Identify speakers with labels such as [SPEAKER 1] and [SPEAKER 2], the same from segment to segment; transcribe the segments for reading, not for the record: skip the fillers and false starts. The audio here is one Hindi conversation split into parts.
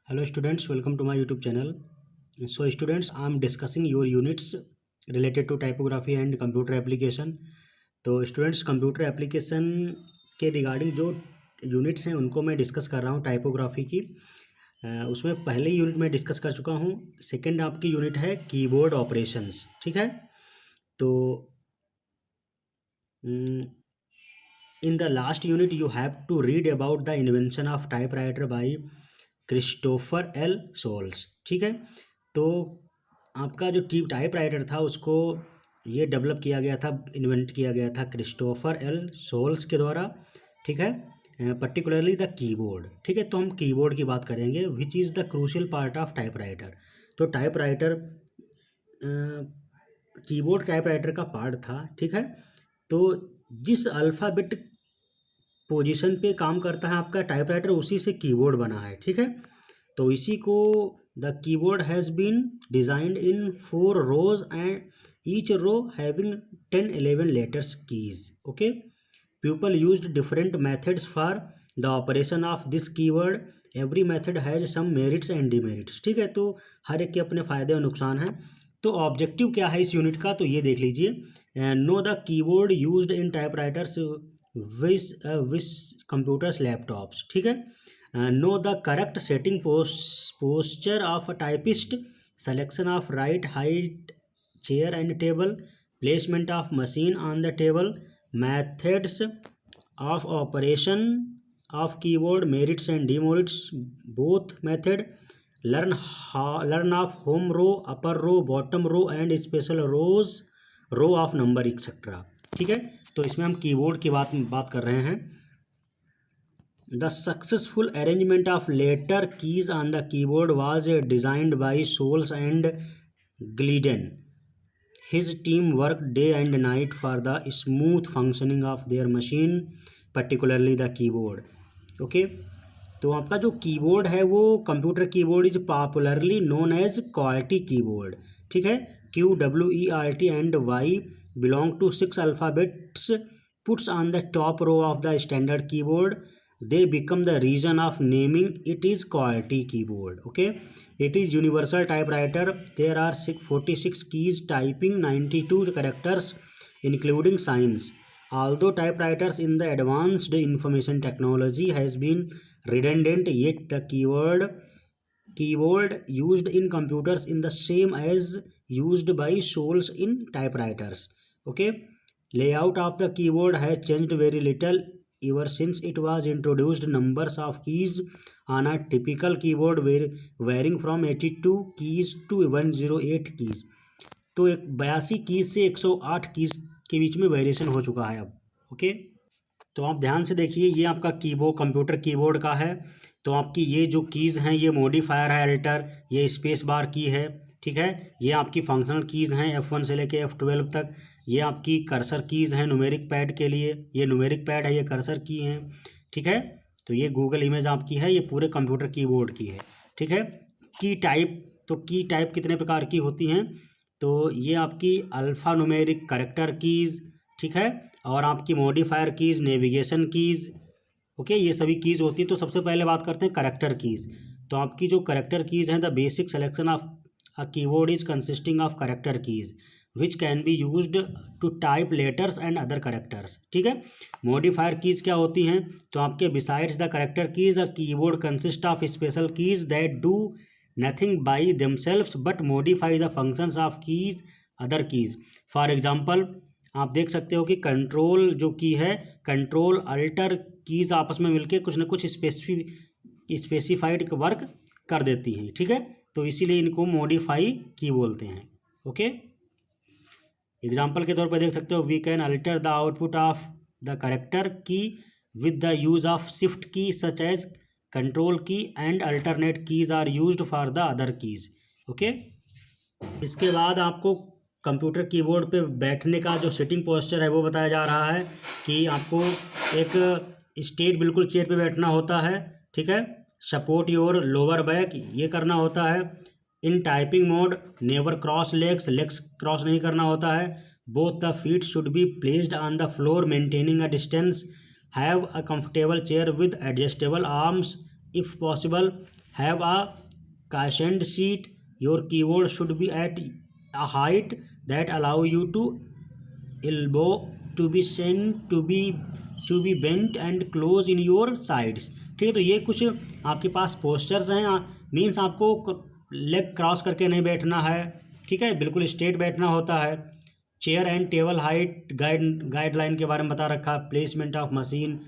[SPEAKER 1] Hello students, welcome to my YouTube channel. So students, I am discussing your units related to typography and computer application. तो स्टूडेंट्स कंप्यूटर एप्लीकेशन के रिगार्डिंग जो यूनिट्स हैं उनको मैं डिस्कस कर रहा हूँ टाइपोग्राफी की। उसमें पहले यूनिट में डिस्कस कर चुका हूँ। सेकंड आपकी यूनिट है कीबोर्ड ऑपरेशंस, ठीक है। तो in the last unit you have to read about the invention of typewriter by Christopher L Sholes, ठीक है। तो आपका जो टाइपराइटर था उसको ये डेवलप किया गया था, इन्वेंट किया गया था क्रिस्टोफर एल सोल्स के द्वारा, ठीक है। पर्टिकुलरली द कीबोर्ड, ठीक है। तो हम कीबोर्ड की बात करेंगे, which is the crucial part of typewriter. तो टाइपराइटर कीबोर्ड टाइपराइटर का पार्ट था, ठीक है। तो जिस अल्फ़ाबेट पोजीशन पे काम करता है आपका टाइपराइटर, उसी से कीबोर्ड बना है, ठीक है। तो इसी को the keyboard has been designed in 4 rows and each row having 10-11 letters keys, okay. People used different methods for the operation of this keyword, every method has some merits and demerits, ठीक है। तो हर एक के अपने फ़ायदे और नुकसान हैं। तो ऑब्जेक्टिव क्या है इस यूनिट का, तो ये देख लीजिए। Know the keyboard used in typewriters विस कंप्यूटर्स लैपटॉप्स, ठीक है। Know the correct setting posture of a typist, selection of right height chair and table, placement of machine on the table, methods of operation of keyboard, merits and demerits both method, learn of home row, upper row, bottom row and special rows, row of number etc, ठीक है। तो इसमें हम कीबोर्ड की बात कर रहे हैं। The successful arrangement of letter keys on the keyboard was designed by Sholes and Glidden. His team worked day and night for the smooth functioning of their machine, particularly the keyboard. Okay, तो आपका जो कीबोर्ड है वो computer keyboard is popularly known as QWERTY keyboard, ठीक है। QWERT and Y belong to 6 alphabets puts on the top row of the standard keyboard, they become the reason of naming it is quality keyboard, okay. It is universal typewriter, there are 46 keys typing 92 characters including signs. Although typewriters in the advanced information technology has been redundant, yet the keyboard used in computers in the same as used by souls in typewriters, okay. Layout of the keyboard has changed very little ever since it was introduced. Numbers of keys on a typical keyboard varying from 82 keys to 108 keys. तो 82 कीज से 108 कीज के बीच में वेरिएशन हो चुका है अब, ओके। तो आप ध्यान से देखिए, ये आपका कीबोर्ड कंप्यूटर कीबोर्ड का है। तो आपकी ये जो कीज़ हैं ये मॉडिफायर है अल्टर, ये स्पेस बार की है, ठीक है। ये आपकी फंक्शनल कीज़ हैं F1 से लेके F12 तक। ये आपकी कर्सर कीज़ हैं न्यूमेरिक पैड के लिए, ये न्यूमेरिक पैड है, ये कर्सर की हैं, ठीक है। तो ये गूगल इमेज आपकी है, ये पूरे कंप्यूटर कीबोर्ड की है, ठीक है। की टाइप, तो की टाइप कितने प्रकार की होती हैं, तो ये आपकी अल्फ़ा न्यूमेरिक करेक्टर कीज़, ठीक है। और आपकी modifier keys, navigation keys, okay, ये सभी कीज़ होती हैं। तो सबसे पहले बात करते हैं करेक्टर कीज़। तो आपकी जो करेक्टर कीज़ हैं, the basic selection of a keyboard is consisting of character keys which can be used to type letters and other characters, ठीक है। मॉडिफायर कीज़ क्या होती हैं, तो आपके besides the character keys a keyboard consist of special keys that do nothing by themselves but modify the functions of keys other keys. For example आप देख सकते हो कि कंट्रोल जो की है, कंट्रोल अल्टर कीज़ आपस में मिलके कुछ ना कुछ स्पेसिफाइड वर्क कर देती हैं, ठीक है। तो इसीलिए इनको मॉडिफाई की बोलते हैं, ओके। एग्जाम्पल के तौर पर देख सकते हो, we can alter the output of the character key with the use of shift key such as control key and alternate keys are used for the other keys, okay. इसके बाद आपको कंप्यूटर कीबोर्ड पे बैठने का जो सिटिंग पोस्चर है वो बताया जा रहा है कि आपको एक स्ट्रेट बिल्कुल चेयर पे बैठना होता है, ठीक है। सपोर्ट योर लोअर बैक, ये करना होता है। In typing mode never cross legs cross नहीं करना होता है। Both the feet should be placed on the floor maintaining a distance. Have a comfortable chair with adjustable arms if possible have a cushioned seat. Your keyboard should be at a height that allow you to elbow to be sent to be bent and close in your sides. ठीक है, तो ये कुछ आपके पास पोस्चर्स हैं, मीन्स आपको लेग क्रॉस करके नहीं बैठना है, ठीक है, बिल्कुल स्ट्रेट बैठना होता है। Chair and table height guideline के बारे में बता रखा है। प्लेसमेंट ऑफ मशीन,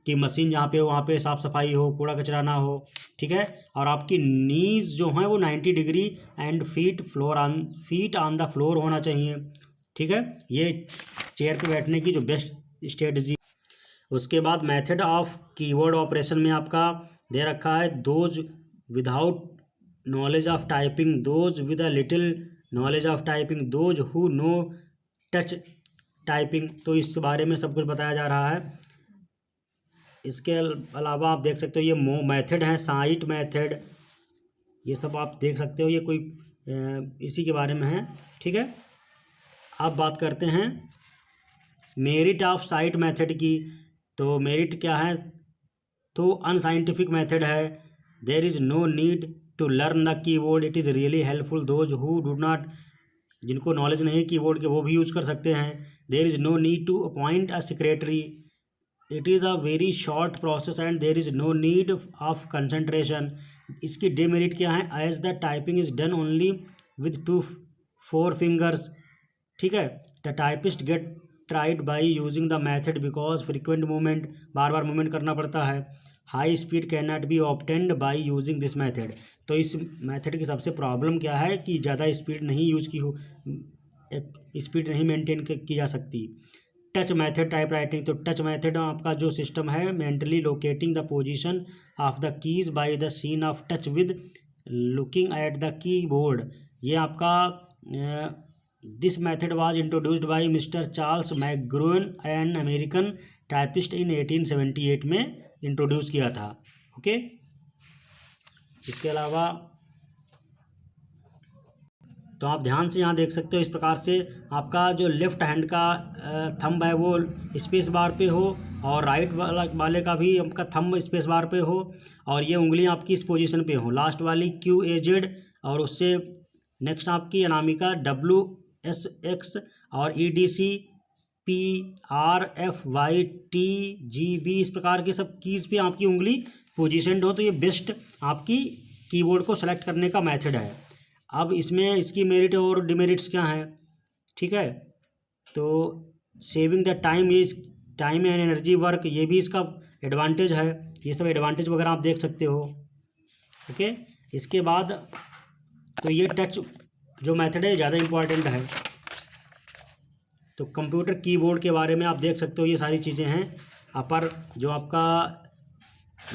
[SPEAKER 1] कि मशीन जहाँ पे हो वहाँ पे साफ़ सफाई हो, कूड़ा कचरा ना हो, ठीक है। और आपकी नीज जो है वो 90 degree and feet on the floor होना चाहिए, ठीक है। ये चेयर पे बैठने की जो बेस्ट स्ट्रेटजी। उसके बाद मेथड ऑफ कीबोर्ड ऑपरेशन में आपका दे रखा है those without knowledge of typing, those with a little knowledge of typing, those who know touch typing. तो इस बारे में सब कुछ बताया जा रहा है। इसके अलावा आप देख सकते हो ये मेथड है, साइट मेथड, ये सब आप देख सकते हो, ये कोई इसी के बारे में है, ठीक है। अब बात करते हैं मेरिट ऑफ साइट मेथड की। तो मेरिट क्या है, तो अनसाइंटिफिक मेथड है। There is no need to learn the keyboard, it is really helpful those who do not, जिनको नॉलेज नहीं है कीबोर्ड के वो भी यूज़ कर सकते हैं। There is no need to appoint a secretary, it is a very short process and there is no need of concentration. इसकी डिमेरिट क्या है, as the typing is done only with 4 fingers, ठीक है। The typist get tired by using the method because frequent movement, बार बार मूवमेंट करना पड़ता है। High speed can not be obtained by using this method. तो इस मैथड की सबसे प्रॉब्लम क्या है कि ज़्यादा स्पीड नहीं यूज की हो, स्पीड नहीं मेंटेन की जा सकती। टच मेथड टाइप राइटिंग, तो टच मेथड आपका जो सिस्टम है mentally locating the position of the keys by the sense of touch with looking at the keyboard. ये आपका this method was introduced by mister Charles McGurrin, an American typist, in 1878 में इंट्रोड्यूस किया था, ओके। इसके अलावा तो आप ध्यान से यहाँ देख सकते हो, इस प्रकार से आपका जो लेफ्ट हैंड का थंब है वो स्पेस बार पे हो, और राइट वाले का भी आपका थंब स्पेस बार पे हो, और ये उंगलियाँ आपकी इस पोजीशन पे हो। लास्ट वाली QAZ, और उससे नेक्स्ट आपकी अनामिका WSX, और EDC PRFYTGB, इस प्रकार के सब कीज़ पे आपकी उंगली पोजीशनड हो। तो ये बेस्ट आपकी कीबोर्ड को सेलेक्ट करने का मेथड है। अब इसमें इसकी मेरिट और डिमेरिट्स क्या हैं, ठीक है। तो saving the time is time and energy work, ये भी इसका एडवांटेज है। ये सब एडवांटेज वगैरह आप देख सकते हो, ओके। इसके बाद तो ये टच जो मेथड है ज़्यादा इम्पॉर्टेंट है। तो कंप्यूटर कीबोर्ड के बारे में आप देख सकते हो, ये सारी चीज़ें हैं। अपर जो आपका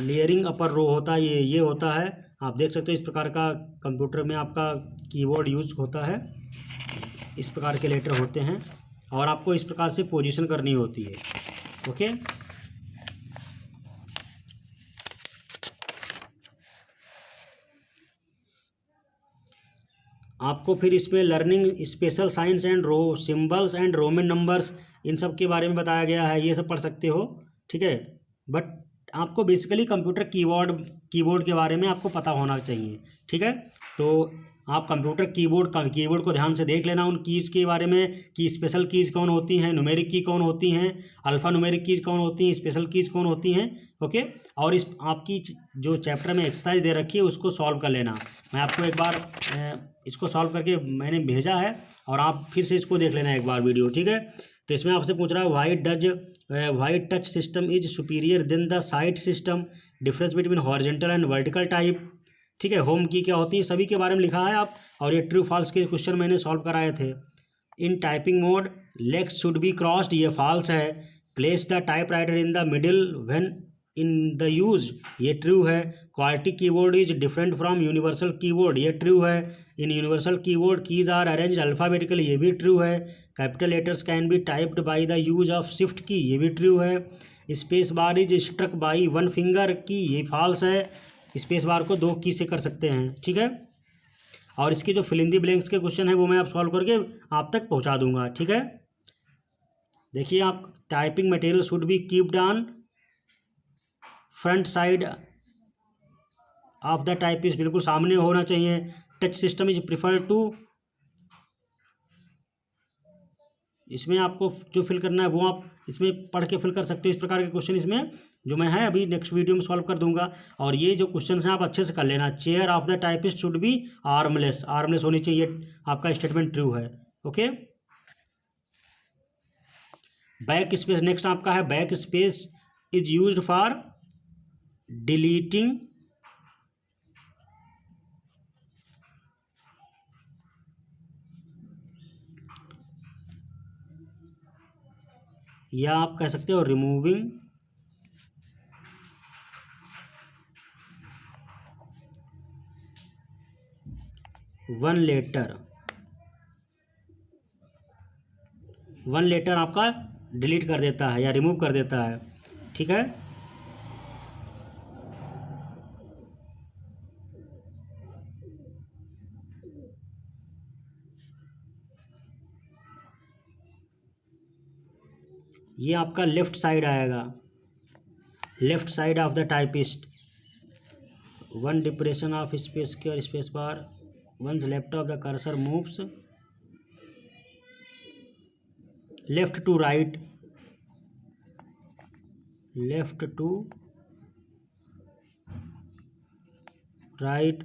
[SPEAKER 1] लेयरिंग अपर रो होता है, ये होता है, आप देख सकते हो। इस प्रकार का कंप्यूटर में आपका कीबोर्ड यूज होता है, इस प्रकार के लेटर होते हैं, और आपको इस प्रकार से पोजीशन करनी होती है, ओके। आपको फिर इसमें learning special science and symbols and Roman numbers, इन सब के बारे में बताया गया है, ये सब पढ़ सकते हो, ठीक है। बट आपको बेसिकली कंप्यूटर कीबोर्ड के बारे में आपको पता होना चाहिए, ठीक है। तो आप कंप्यूटर कीबोर्ड को ध्यान से देख लेना, उन कीज़ के बारे में कि स्पेशल कीज़ कौन होती हैं, न्यूमेरिक की कौन होती हैं, अल्फ़ा न्यूमेरिक कीज़ कौन होती हैं, स्पेशल कीज़ कौन होती हैं, ओके। और इस आपकी जो चैप्टर में एक्सरसाइज दे रखी है उसको सॉल्व कर लेना। मैं आपको एक बार इसको सॉल्व करके मैंने भेजा है, और आप फिर से इसको देख लेना एक बार वीडियो, ठीक है। तो इसमें आपसे पूछ रहा है why touch system is superior than the sight system, difference between horizontal and vertical type, ठीक है। होम की क्या होती है, सभी के बारे में लिखा है आप, और ये ट्रू फॉल्स के क्वेश्चन मैंने सॉल्व कराए थे। In typing mode legs should be crossed, ये फॉल्स है। Place the typewriter in the middle when in the use, ये ट्रू है। Quadratic keyboard is different from universal keyboard, ये ट्रू है। In universal keyboard keys are arrange alphabetically, ये भी ट्रू है। Capital letters can be typed by the use of shift key, ये भी ट्रू है। Space bar is struck by 1 finger की, ये फॉल्स है। स्पेस बार को 2 की से कर सकते हैं, ठीक है। और इसके जो फिल इन द ब्लैंक्स के क्वेश्चन है वो मैं आप सॉल्व करके आप तक पहुंचा दूंगा, ठीक है। देखिए आप, typing material should be keeped on front side of the typist बिल्कुल सामने होना चाहिए। Touch system is prefer to, इसमें आपको जो फिल करना है वो आप इसमें पढ़ के फिल कर सकते हो। इस प्रकार के क्वेश्चन इसमें जो मैं है अभी नेक्स्ट वीडियो में सॉल्व कर दूंगा। और ये जो क्वेश्चन हैं आप अच्छे से कर लेना। Chair of the typist should be armless, armless होनी चाहिए, आपका स्टेटमेंट ट्रू है। ओके, बैक स्पेस नेक्स्ट आपका है, back space is used for deleting या आप कह सकते हो removing one letter. One letter आपका डिलीट कर देता है या रिमूव कर देता है, ठीक है। ये आपका लेफ्ट साइड आएगा, left side of the typist. One depression of space key और space bar once left of the cursor moves left to right, left to right,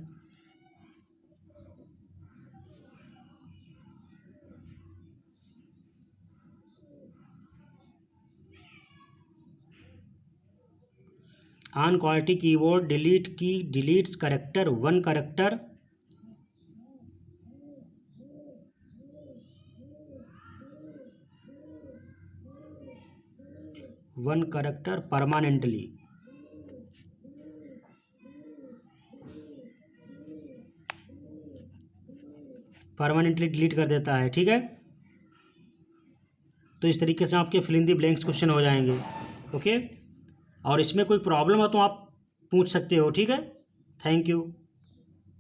[SPEAKER 1] on quality keyboard delete key deletes character one character one character permanently. Permanently delete कर देता है, ठीक है। तो इस तरीके से आपके fill in the blanks question हो जाएंगे। ओके, और इसमें कोई प्रॉब्लम हो तो आप पूछ सकते हो, ठीक है। Thank you.